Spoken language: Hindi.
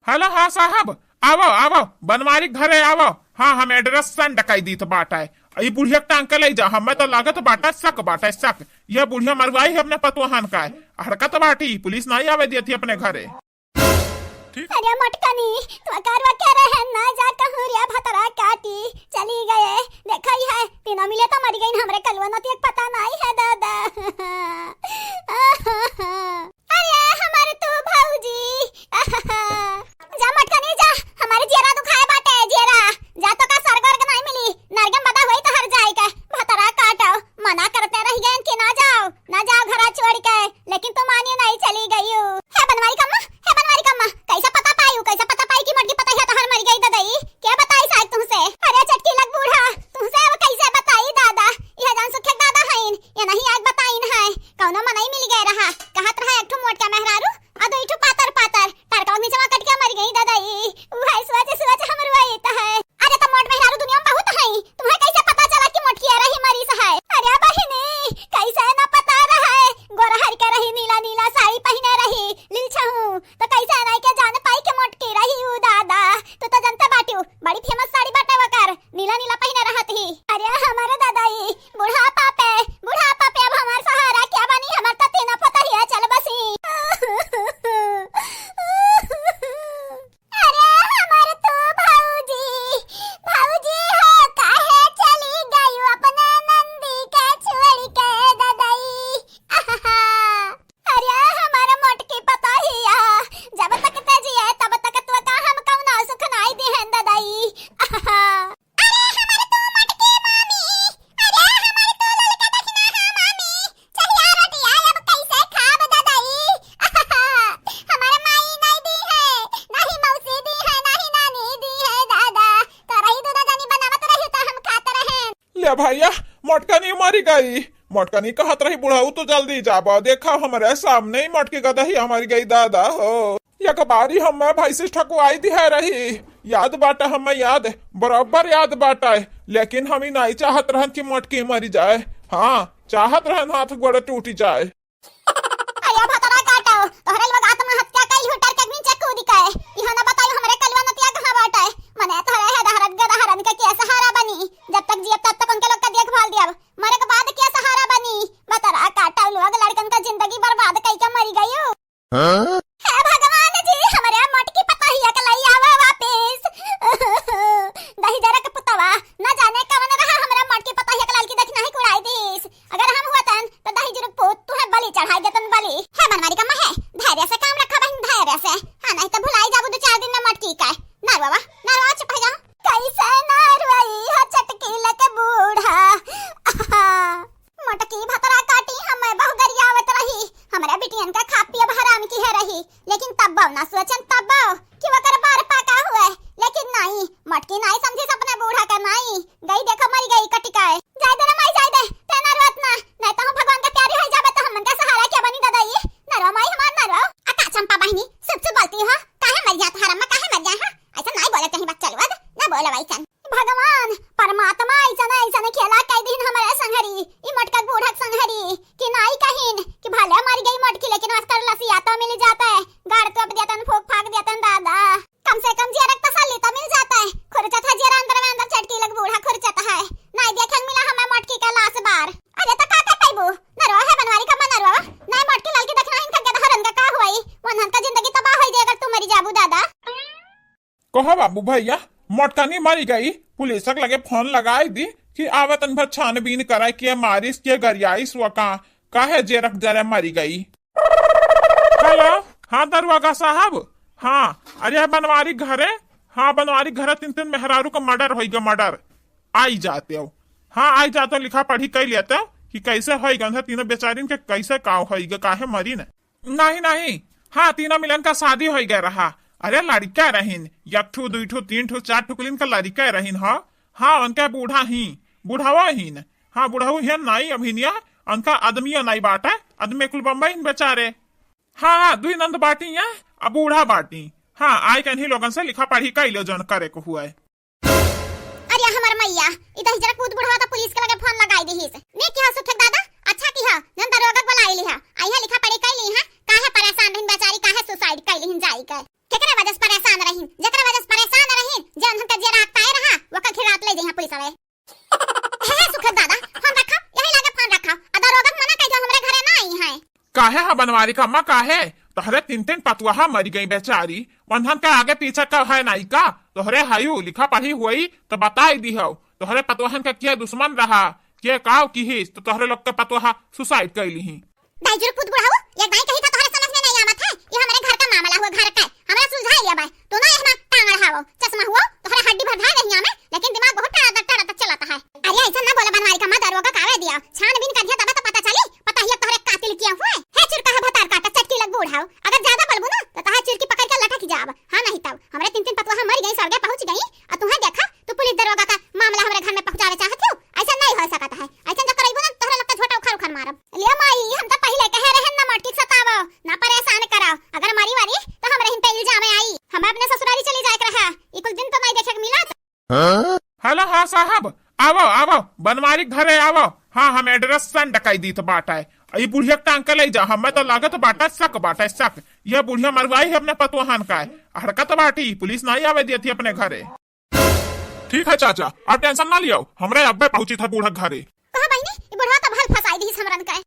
हेलो, हाँ साहब, आवो आवो, बनवारी घरे आवो। हाँ, हम एड्रेस सेंड कर दी तो बाटा है। ये बुढ़िया टांग के ले जा, हमें तो लागत बाटा शक। यह बुढ़िया मरवाई है अपने पतवाहन का हरकत बाटी, पुलिस नहीं आवे दी थी अपने घरे। अरे मटकनी तो कारवा कह रहे हैं ना, जा कहूं रिया भतरा काटी चली गए। देखा ही है तीनों मिले तो मर गई, हमरे कलवा न एक पता नहीं है दादा। अरे हमारे तो भाऊजी, जा मटकनी जा, हमारे जेरा दुखाए बाटे जेरा। जा तो का सरगर नहीं मिली, नरगम बता हुई तो हर जाए के भतरा काटो। मना करते रह गए कि ना जाओ घर छोड़ के, लेकिन तुम मानी नहीं, चली गई हो। है बनवारी कम्मा, है बनवारी कम्मा, कैसा पता पाई की मटकी पता है तो हर मर गई दादाई। क्या बताई साहब तुमसे? अरे चटकी लग बूढ़ा, तुमसे अब कैसे बताई दादा? यह जान सुखे दादा हईन या नहीं आग बताइन है। कौनो मनई मिल गए रहा, कहत रहा एक ठो मोट का मेहरारू आ दो ठो पातर टरका नीचे में कट के मर गई दादाई। वह सोच हमर वही त है। अरे तो मोट मेहरारू दुनिया में बहुत हई, तुम्हें कैसे पता चला कि मोटकी रही मरी से है? अरे बहिनी कैसे ना पता रहा है, गोरा हर के रही, नीला साड़ी पहने रही, लील छहू तो कैसे नहीं के जान पाई के मोटकी रही हूँ दादा। तू तो जनता बाटू बड़ी फेमस साड़ी बाटे वकर नीला पहने रहत ही। अरे हमारे दादाई बुढ़ापा पे अब हमार सहारा क्या बनी, हमार तो तीनों पता ही है, चल बसी। अरे हमारे तो भाऊजी हो काहे चली गई अपने नंदी के छोड़ के दादाई। अरे हमारा मोटकी पता ही है, जब तक तेजी है तब तक तो का हम कौना सुख नहीं दी है दादाई। अरे हमारे तो मोटकी मामी, अरे हमारे तो ललका दखना है मामी, चहिया रोटियां अब कैसे खाब दादाई। हमारे माई नहीं दी है, नहीं मौसी दी है, नहीं नानी दी है दादा, तो रही दूध जानी बनावत रही तो हम खाते रहे। ले भैया, मोटकनी मरी गई। मोटकनी कहत रही बुढ़ाऊ तो जल्दी जाबो, देखा हमारे सामने ही मोटकी गदही हमारी गई दादा हो। एक बारी हमें भैंसी ठकुआई दी है रही, याद बाटा, हमें याद बराबर याद बाटा है, लेकिन हम ही नहीं चाहत रहन कि मोटकी मरी जाए। हाँ, चाहत रहन हाथ गोड़ टूट जाए। अरे भतरा काटो, तोहरे लोग आत्महत्या कई हुटर के नीचे कूद गए। इहो ना बताई हमरे कलवा नतिया कहां बाटे, मने तोहरे है दहरत गदहरन के क्या सहारा बनी। जब तक जियब तब तक उनके लोग का देखभाल दियब, मरे के बाद क्या सहारा बनी। भतरा काटो, लोग लड़कन का जिंदगी बर्बाद कई के मरी गई हो। हे भगवान जी, हमरे मोटकी पता ही है के लई आवा वापस। दही जरा के पुतवा ना जाने कवन रहा, हमरे मोटकी पता ही के लड़की देख नहीं कुड़ाई दीस। अगर हम हुआतन तो दही जरूर पुत तू है बलि चढ़ाई देतन बलि। है बनवारी कम्मा है, धैर्य से काम रखा बहन, धैर्य से। हां नहीं तो भुलाई जाबू 2-4 दिन में मोटकी का। नरवा चुप हो जा। कैसे नरवाई हो चटकी लके बूढ़ा। मोटकी भतरा काटी हमें बहु गरियावत रही, हमारे बिटियन का खा पिए हराम की है रही, लेकिन तब ना सोचन तब कि वकर बार पाका हुए, लेकिन नहीं मटकी नहीं समझी सपने बूढ़ा का नहीं गई, देखो मरी गई कटिकाए। जाय दे रे माई जाय दे, ते नरवत ना नहीं तो हम भगवान का प्यारी हो जाबे तो हमन का सहारा क्या बनी दादाई। नरवा माई हमार नरवा अका चंपा बहिनी सच बोलती हो, काहे मर जात हरम में काहे मर जा। हां ऐसा नहीं बोले कहीं बच्चा लोग ना बोले वैसन। भगवान परमात्मा ऐसा खेला कई दिन हमारे संहरी ई मटका बूढ़ा संहरी कि नहीं कहिन कि भले मर गई मटकी, लेकिन अस्तर लसिया तो मिल जाता है, गाड़ तो देतन फूक फाक देतन दादा, कम से कम जेरा तसल्ली तो मिल जाता है। खुरचा था जेरा अंदर चटकी लग बूढ़ा खुरचता है, नहीं देखन मिला हमें मटकी का लाश बार। अरे तो का पाइबू नरवा है बनवारी का नरवा नहीं मटकी लड़की देखना इनका गदहरन का हुई, वनहन का जिंदगी तबाह हो जाए अगर तू मरी जाबू दादा। कहा बाबू भैया, मोटकनी मरी गई, पुलिस तक लगे फोन लगाई दी कि आवतन भर छानबीन कराए कि मारिस के गरियाईस वका काहे जेरक जरे मरी गई। हेलो, हाँ दरवागा साहब, हाँ अरे बनवारी घरे, हाँ बनवारी घरे 3 मेहरारू का मर्डर होगा, मर्डर आई जाते हो। हाँ आई जाते हो, लिखा पढ़ी कई लेते हो कि कैसे होगा, तीनों बेचारीन के कैसे काव होगा, काहे मरी नहीं। हाँ तीनों मिलन का शादी हो गया रहा। अरे लड़का रहीन, 1 ठो 2 ठो 3 ठो 4 ठुकलिन का लड़का रहीन। हाँ उनका बुढ़ावा हीन, हाँ बुढ़ाऊ है नहीं अभिनिया, उनका आदमी नहीं बाटा, आदमी कुल बम्बई बेचारे। हाँ 2 नंद बाटी है, अब बूढ़ा बाटी। हाँ आई कहीं लोगन से लिखा पढ़ी कई लो जन करे को हुआ है। अरे हमार मैया इधर जरा कूद बुढ़वा तो पुलिस के लगे फोन लगाई दी हिस। ने क्या सुठक दादा अच्छा किया जन दरोगा बुलाई ली है, आई है लिखा पढ़ी कई ली है, काहे परेशान रहिन बेचारी, काहे सुसाइड कई लीन जाई के केकरे वजह से परेशान काहे हा बनवारी का अम्मा काहे तोहरे 3 पतुआ मर गई बेचारी बंधन का आगे पीछे का है नहीं का तोहरे हायु लिखा पढ़ी हुई तो बताई दी हो तोहरे पतुहन का क्या दुश्मन रहा के काव की ही तो तोहरे लोग के पतुहा सुसाइड कर ली ही दाइजुर पुत बुढ़ाऊ एक दाई कही था तोहरे समझ में नहीं आवत है ये हमारे घर का मामला हुआ घर का हमरा सुलझा लिया भाई तू ना यहाँ टांग रहा चश्मा हुआ तोहरे हड्डी भर नहीं हमें लेकिन दिमाग बहुत टड़ा चलाता है अरे ऐसा ना बोला बनवारी का मत दरोगा कावे दिया छानबीन कर दिया तब तो पता चली पता ही तोहरे कातिल किया हुआ है चुरका है भतार काटा चटकी लग बूढ़ाऊ अगर ज्यादा बोलबू ना तो तहा चुरकी पकड़ के लटक जाब हां नहीं तब हमरे 3 पतुआ मर गई सड़के पहुंच गई और तुम्हें देखा तो पुलिस दरोगा का मामला हमारे घर में पहुंचावे चाहत हो ऐसा नहीं हो सकता है ऐसा जो करइबो ना तोहरे लोग का छोटा उखाड़ उखाड़ मारब ले माई हम तो पहले कहे रहे ना मटकी सतावो ना परेशान कराओ अगर मारी वारी तो हमरे हिन पे इल्जाम आई हम अपने ससुराली चली जाए रहा ई कुछ दिन तो नहीं देखे मिला हेलो हाँ साहब आवो आवो बनवारी घरे आवो हाँ हम एड्रेस सन डकाई दी तो बाटा है ये बुढ़िया टांग के ले जा हमें तो लागत बाटा शक यह बुढ़िया मरवाई है अपने पतुहन का हड़कत बाटी पुलिस नहीं आवे दी थी अपने घरे ठीक है चाचा आप टेंशन ना लियो हमरे अब्बे पहुंची था बूढ़ा घरे कहा बहनी ई बुढ़वा तो भल फसाई दी हमरन का